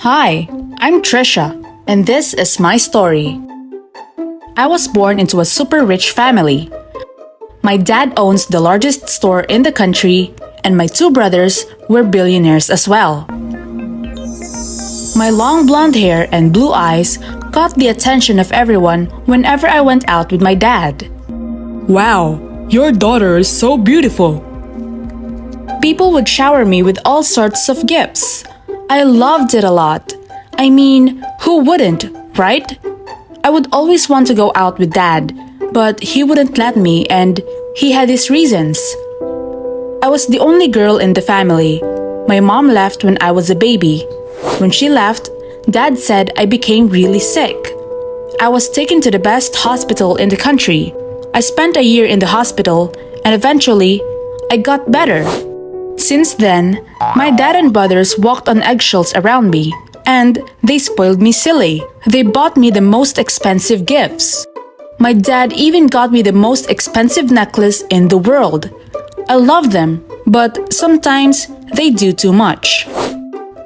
Hi, I'm Trisha, and this is my story. I was born into a super rich family. My dad owns the largest store in the country, and my two brothers were billionaires as well. My long blonde hair and blue eyes caught the attention of everyone whenever I went out with my dad. Wow, your daughter is so beautiful. People would shower me with all sorts of gifts. I loved it a lot. I mean, who wouldn't, right? I would always want to go out with Dad, but he wouldn't let me and he had his reasons. I was the only girl in the family. My mom left when I was a baby. When she left, Dad said I became really sick. I was taken to the best hospital in the country. I spent a year in the hospital and eventually I got better. Since then, my dad and brothers walked on eggshells around me, and they spoiled me silly. They bought me the most expensive gifts. My dad even got me the most expensive necklace in the world. I love them, but sometimes they do too much.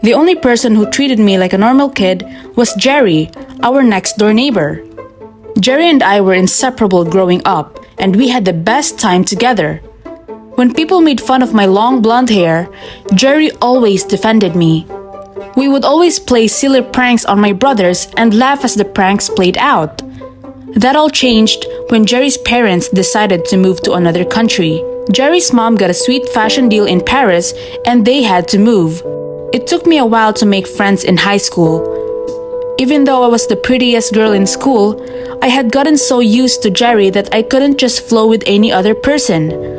The only person who treated me like a normal kid was Jerry, our next door neighbor. Jerry and I were inseparable growing up, and we had the best time together. When people made fun of my long blonde hair, Jerry always defended me. We would always play silly pranks on my brothers and laugh as the pranks played out. That all changed when Jerry's parents decided to move to another country. Jerry's mom got a sweet fashion deal in Paris and they had to move. It took me a while to make friends in high school. Even though I was the prettiest girl in school, I had gotten so used to Jerry that I couldn't just flow with any other person.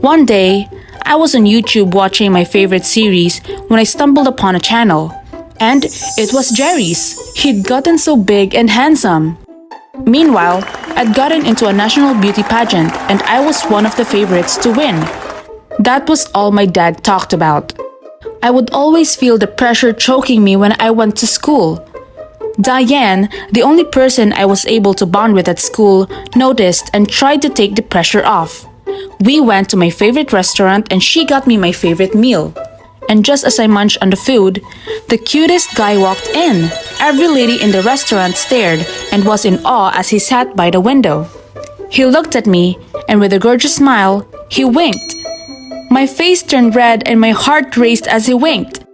One day, I was on YouTube watching my favorite series when I stumbled upon a channel. And it was Jerry's. He'd gotten so big and handsome. Meanwhile, I'd gotten into a national beauty pageant and I was one of the favorites to win. That was all my dad talked about. I would always feel the pressure choking me when I went to school. Diane, the only person I was able to bond with at school, noticed and tried to take the pressure off. We went to my favorite restaurant and she got me my favorite meal. And just as I munched on the food, the cutest guy walked in. Every lady in the restaurant stared and was in awe as he sat by the window. He looked at me and with a gorgeous smile, he winked. My face turned red and my heart raced as he winked.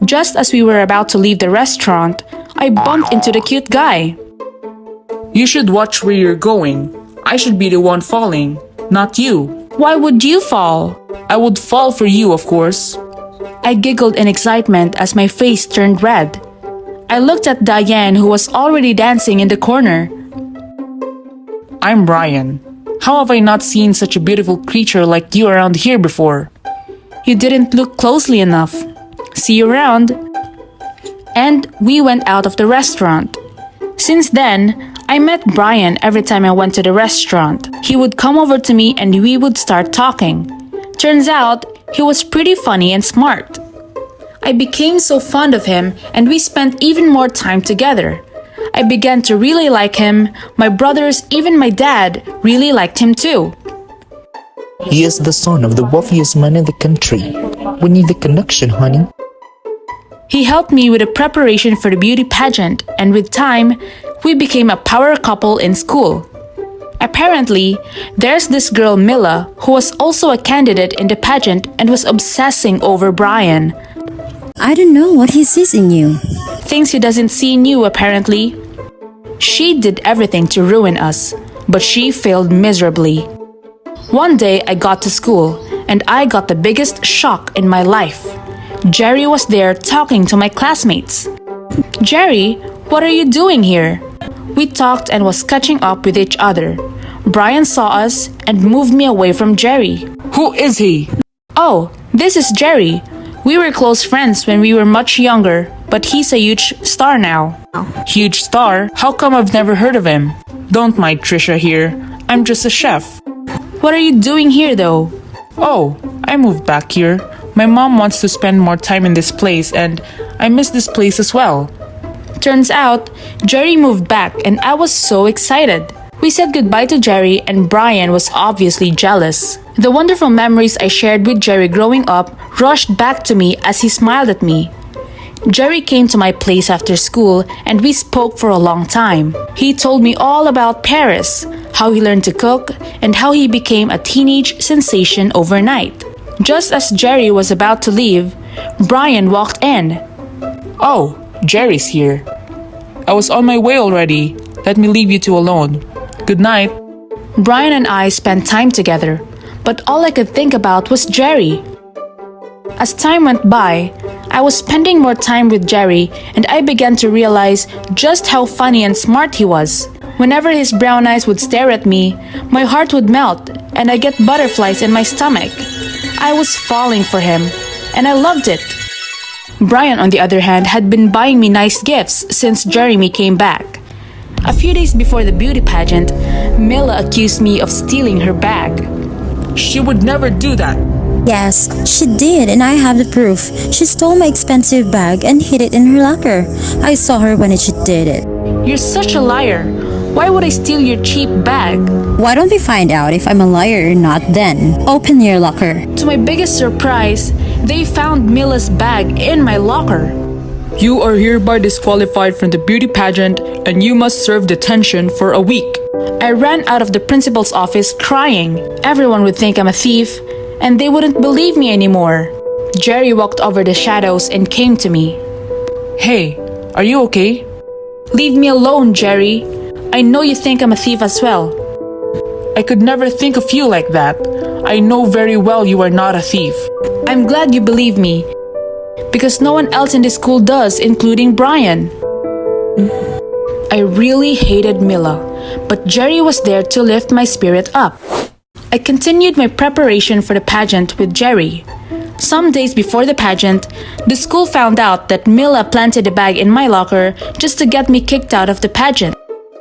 Just as we were about to leave the restaurant, I bumped into the cute guy. You should watch where you're going. I should be the one falling, not you. Why would you fall? I would fall for you, of course. I giggled in excitement as my face turned red. I looked at Diane who was already dancing in the corner. I'm Brian. How have I not seen such a beautiful creature like you around here before? You didn't look closely enough. See you around. And we went out of the restaurant. Since then, I met Brian every time I went to the restaurant. He would come over to me and we would start talking. Turns out, he was pretty funny and smart. I became so fond of him and we spent even more time together. I began to really like him. My brothers, even my dad, really liked him too. He is the son of the wealthiest man in the country. We need the connection, honey. He helped me with the preparation for the beauty pageant, and with time, we became a power couple in school. Apparently, there's this girl Mila who was also a candidate in the pageant and was obsessing over Brian. I don't know what he sees in you. Things he doesn't see in you, apparently. She did everything to ruin us, but she failed miserably. One day I got to school, and I got the biggest shock in my life. Jerry was there talking to my classmates. Jerry, what are you doing here? We talked and was catching up with each other. Brian saw us and moved me away from Jerry. Who is he? Oh, this is Jerry. We were close friends when we were much younger, but he's a huge star now. Huge star? How come I've never heard of him? Don't mind Trisha here. I'm just a chef. What are you doing here though? Oh, I moved back here. My mom wants to spend more time in this place and I miss this place as well. Turns out, Jerry moved back and I was so excited. We said goodbye to Jerry and Brian was obviously jealous. The wonderful memories I shared with Jerry growing up rushed back to me as he smiled at me. Jerry came to my place after school and we spoke for a long time. He told me all about Paris, how he learned to cook, and how he became a teenage sensation overnight. Just as Jerry was about to leave, Brian walked in. Oh, Jerry's here. I was on my way already. Let me leave you two alone. Good night. Brian and I spent time together, but all I could think about was Jerry. As time went by, I was spending more time with Jerry and I began to realize just how funny and smart he was. Whenever his brown eyes would stare at me, my heart would melt and I get butterflies in my stomach. I was falling for him, and I loved it. Brian, on the other hand, had been buying me nice gifts since Jeremy came back. A few days before the beauty pageant, Mila accused me of stealing her bag. She would never do that. Yes, she did, and I have the proof. She stole my expensive bag and hid it in her locker. I saw her when she did it. You're such a liar. Why would I steal your cheap bag? Why don't we find out if I'm a liar or not then? Open your locker. To my biggest surprise, they found Mila's bag in my locker. You are hereby disqualified from the beauty pageant and you must serve detention for a week. I ran out of the principal's office crying. Everyone would think I'm a thief, and they wouldn't believe me anymore. Jerry walked over the shadows and came to me. Hey, are you okay? Leave me alone, Jerry. I know you think I'm a thief as well. I could never think of you like that. I know very well you are not a thief. I'm glad you believe me, because no one else in this school does, including Brian. I really hated Mila, but Jerry was there to lift my spirit up. I continued my preparation for the pageant with Jerry. Some days before the pageant, the school found out that Mila planted a bag in my locker just to get me kicked out of the pageant.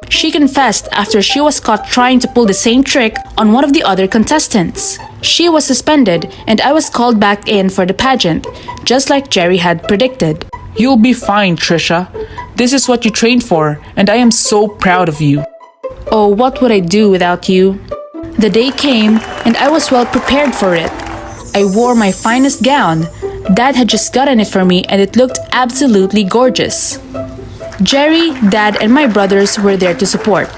She confessed after she was caught trying to pull the same trick on one of the other contestants. She was suspended and I was called back in for the pageant, just like Jerry had predicted. You'll be fine, Trisha. This is what you trained for, and I am so proud of you. Oh, what would I do without you? The day came and I was well prepared for it. I wore my finest gown. Dad had just gotten it for me and it looked absolutely gorgeous. Jerry, Dad, and my brothers were there to support.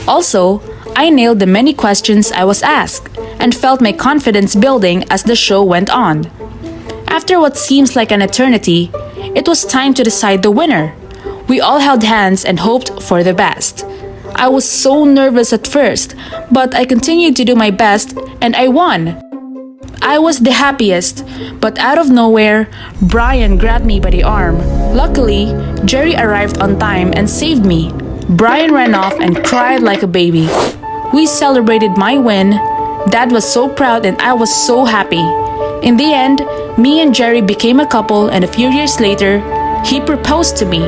Also, I nailed the many questions I was asked and felt my confidence building as the show went on. After what seems like an eternity, it was time to decide the winner. We all held hands and hoped for the best. I was so nervous at first, but I continued to do my best and I won. I was the happiest, but out of nowhere, Brian grabbed me by the arm. Luckily, Jerry arrived on time and saved me. Brian ran off and cried like a baby. We celebrated my win. Dad was so proud and I was so happy. In the end, me and Jerry became a couple and a few years later, he proposed to me.